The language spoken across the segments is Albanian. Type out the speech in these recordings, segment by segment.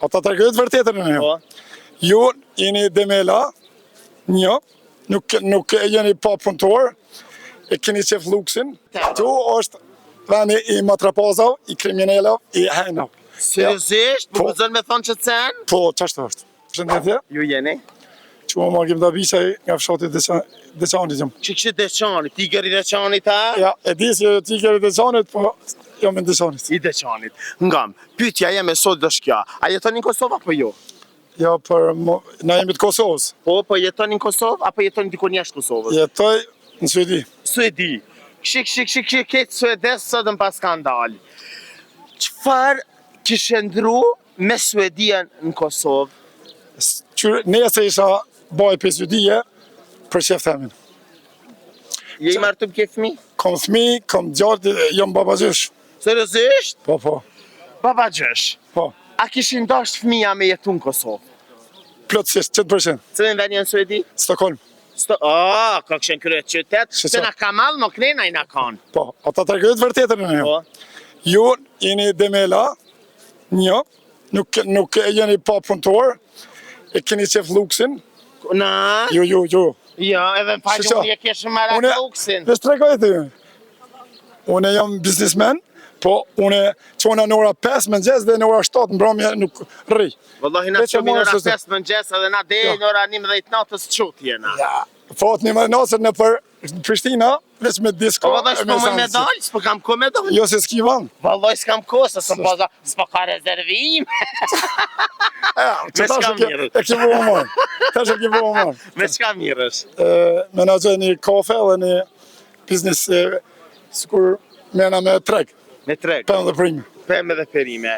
ata të regojët vërtetën e jo. Ju jeni demela, një, nuk jeni pa punëtor, e keni qef luksin. Tu është vendi i matrapazav, i kriminelav, i hejnav. Seriozisht? Po gëzon me thonë që të sen? Po, qashtë është. Shëndetje? Ju jeni? Që më margim da visaj nga fshati Deçanit jam. Që kështë Deçanit? Tigëri Deçanit, a? Ja, e di si tigëri Deçanit, po jam në Deçanit. I Deçanit. Ngam, pyetja jeme sot dësh kja. A jetoni në Kosovë apo jo? Ja, na jemi të Kosovës. Po jetoni në Kosovë apo jetoni dikon jashtë Kosovës? Jetoj në Suedi. Suedi. Kështë këtë Suedes sot në pas skandal. Qëfar kështë ndru me Suedia në Kosovë? Nese isha baj për Suedije për qef themin. Je i martu m'ke fmi? Kom fmi, kom gjartë, jam babagjush. Seriozisht? Po. Babagjush? Po. A kishin dasht fmija me jetu në Kosovë? Plotësisht, 100%. Cëllin veni në Suedi? Stockholm. Ka këshen kryet qytet, se na ka malë nuk nena i na kanë. Po, ata të regojët vërtetën e jo. Po. Ju jeni demela, një, nuk jeni pa punëtor, e keni qef luksin. Na? Jo. Jo, edhe në faqë unë e keshë marat luksin. Vesh të regojët e ju. Une jam biznismen, po une qona në ora 5 mëngjes dhe në ora 7 në bromje nuk rri. Vëllohi na qëmi në ora 5 mëngjes edhe na dhe në ora 11 natës qut jena. Ja, fat një natës në për Prishtina, veç me disko. Po vëlloj s'po më medalj, s'po kam ko medalj. Jo se s'ki van. Vëlloj s'kam ko, se s'po ka rezervim. Me shka mirës. E ki vëllë marë. Tash e ki vëllë marë. Me shka mirës. Menagjoj një kafe dhe një biznis sikur mena me treg. Me treg? Pemë dhe perime. Pemë dhe perime.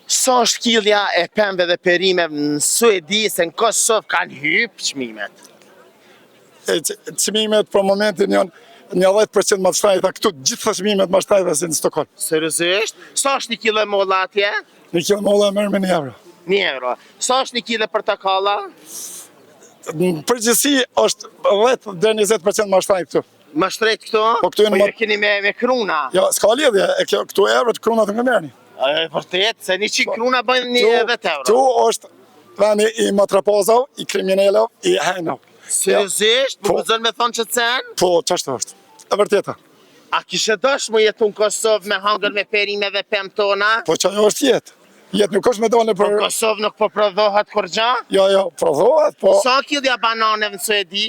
Sa është kildja e pemëve dhe perime në Suedi, se në Kosovë kanë hypë qmimet? Qmimet për momentin janë 10% më të shtajta, këtu gjitha qmimet më shtajta si në Stockholm. Seriozisht? Sa është një kile molla atje? Një kile molla e mërë me €1. €1. Sa është një kile portokalla? Në përgjithësi është 10 dhe 20% më shtajt këtu. Më shtrejt këtu? Po këtu e keni me kruna? Ja, s'ka lidhje, këtu eurët krunat në merrni. Vërtet, se 100 kruna bëjnë 10 euro. Tu është vendi i matrapazav, i kriminelav, i hejnav. Seriozisht? Po gëzon me thonë që të sen? Po, qashtë është. E vërteta. A kishe dosh mu jetu në Kosovë me hangër me perime dhe pemë tona? Po që ajo është jetë. Jetë nuk është me dole për... Po Kosovë nuk po prodhohet kur gja? Jo, prodhohet, po... Sa kildja banane në Suedi?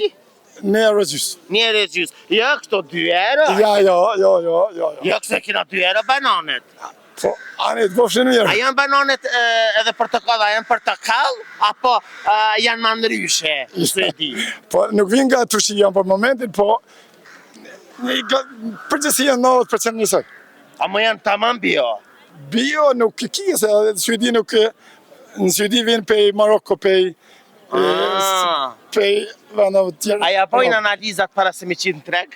€1 gjys. €1 gjys. Jo, këto €2? Jo. Jo, këse kina €2 bananet. Po, anë të bofshin mirë. A janë bananet edhe portokalla, a janë portokall, apo janë mandryshe në Suedi? Po, nuk vinë nga Turqia për momentin, po... Përgjësi janë 90% njësoj. A më janë tamam bio? Bio nuk ki, se Suedi nuk... Në Suedi vinë pej Maroko, pej vendave tjera. A ja bojnë analizat para se me qitë në treg?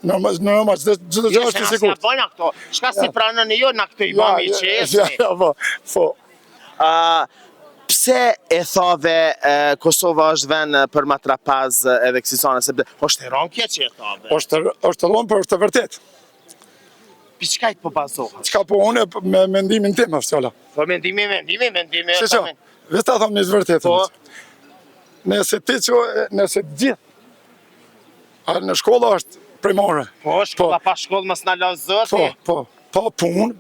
Normal, gjithë gjë është i sigurt. Jo, se bojnë këto. Shka si pranën e jo në këto i bami i qesë. Ja, po. Pse e thove Kosova është vend për matrapaz edhe kësisane? është e ronë kje që e thove? është e ronë, për është e vërtet. Pi qka i të po bazohet? Qka po une me mendimin tim është qala. Po mendimi. Që, vetë ta thom një të vërtetën. Nëse ti që, nëse gjithë, në shkolla është primare. Po, shkolla pa shkollë mësë në lasë zoti? Po, punë,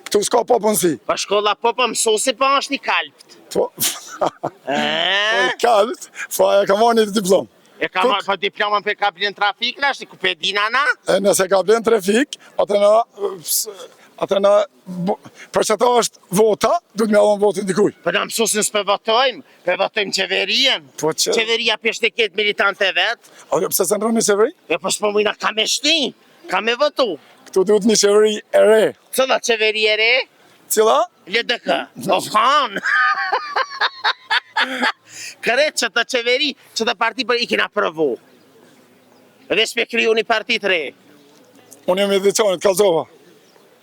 këtu s'ka pa punësi. Pa shkolla po mësusi po është një kalpt. Po, kalpt, po e ka marrë një diplom. E ka marrë po diplomën për ka blen trafik, në është ku pe dina na? Nëse ka blen trafik, atë në për që ta është vota, du të me adhon votin dikuj. Për në mësusin s'pe votojmë qeverien. Qeveria pështë e ketë militante vetë. A jo, pëse se ndronë një qeveri? E po s'po mujna ka me shti, ka me votu. Këtu duhet një qeveri e re. Cëlla qeveri e re? Cila? LDK. O kanë. Kërët që të qeveri, që të parti për i kina provu. Edhe shpe kriju një partit re. Unë jam i Deçanit, Kallzova.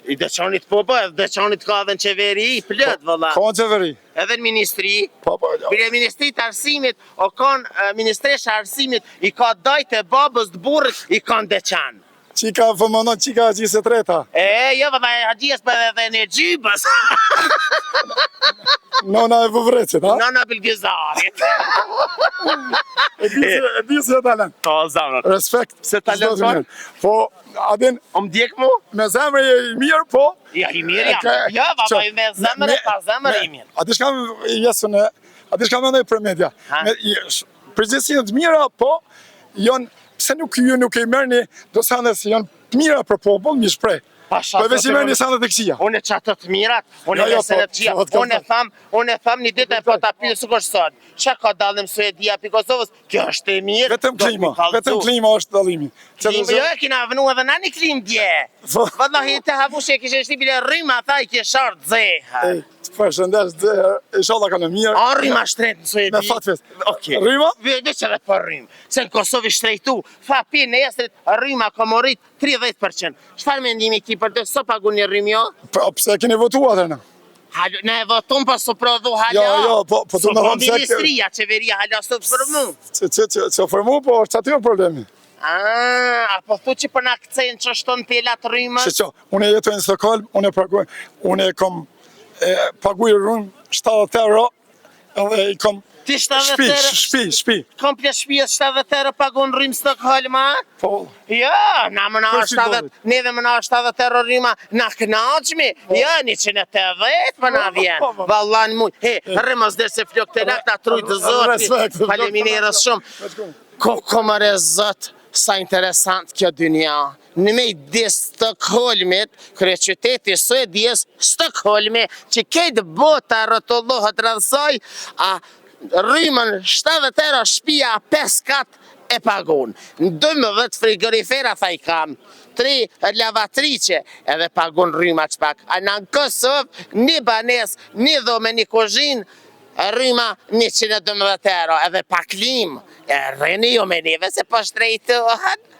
I Deçanit po, edhe Deçanit ka edhe në qeveri, i plët, vëlla. Ka në qeveri? Edhe në ministri. Po. Bile ministri të arsimit, o kanë ministresh arsimit, i ka dajt e babës të burët, i kanë Deçan. Qika fëmonon qika gjisë e treta. Jo, valla Haxhias për edhe në gjybës. Nona e vëvrecit, ha? Nana Bilgizarit. E di se talen. Po, zamrat. Respekt. Se talenton? Po, adin, O m'djek mu? me zemër e i mirë, po. Ja, i mirë jam. Ja, valla, me zemër e pa zemër i mirë. A ti shkam jesën e, a ti shkam mendoj për media. Përgjithësinë të mira, po, janë, pse nuk ju nuk e merrni do sanet se janë të mira për popull, mi shprej. Po veç i merrni sanet e këqija. Unë qato të mirat, unë Jo, mesën e të po, qia, unë e tham një ditë e po ta pyes sukur sot. Çka ka dallim Suedia pi Kosovës? Kjo është e mirë. Vetëm klima është dallimi. Jo, e kina vënu edhe nani klim dje. Vallahi të havushe e kishe shtipi le rryma, tha i kishe shartë zeha. Përshëndes, inshallah kanë mirë. A rryma shtret në Suedi? Me fatves. Okej. Rryma? Veç edhe për rrymë. Se në Kosovë shtrejtu, fa pi në esrit, rryma ka morit 30%. Çfarë mendimi ki për të, so pagun një rrymë jo? Po pse keni votuar atë? Ne votum për së prodhu hala. Jo, po të So më po thonë se... ministria, qeveria hala së të formu. Që formu, po është aty o problemi. A po thu që për në akcent që shton pelat rrymës? Që, unë jetoj në Stockholm, unë e kom paguj rrymë 70 euro, edhe i kom Ti 70 euro? Shpi. Komplet shpijës 70 euro pagun rrymë Stockholm, a? Po, Jo, na më na Për 70, neve më na 70 euro rryma, na kënaqmi, jo, 180 për na vjen, vallan mu, rrymës dhe se flok të lakta trujt të Respekt. zoti, faleminderit shumë. Komare zot, sa interesant kjo dynja. Në mejdi Stockholmit, kryeqyteti Suedis, Stockholmi, që kejtë bota rrotullohet rrësoj, a rrymën 70 euro shpia 5 kat e pagun. Në 12 frigorifera tha i kam, 3 lavatrice edhe pagun rryma që pak. A në Kosovë, një banes, një dhome, një kuzhinë, rryma 112 euro edhe pa klim. Rreni jo me neve se po shtrejtohet.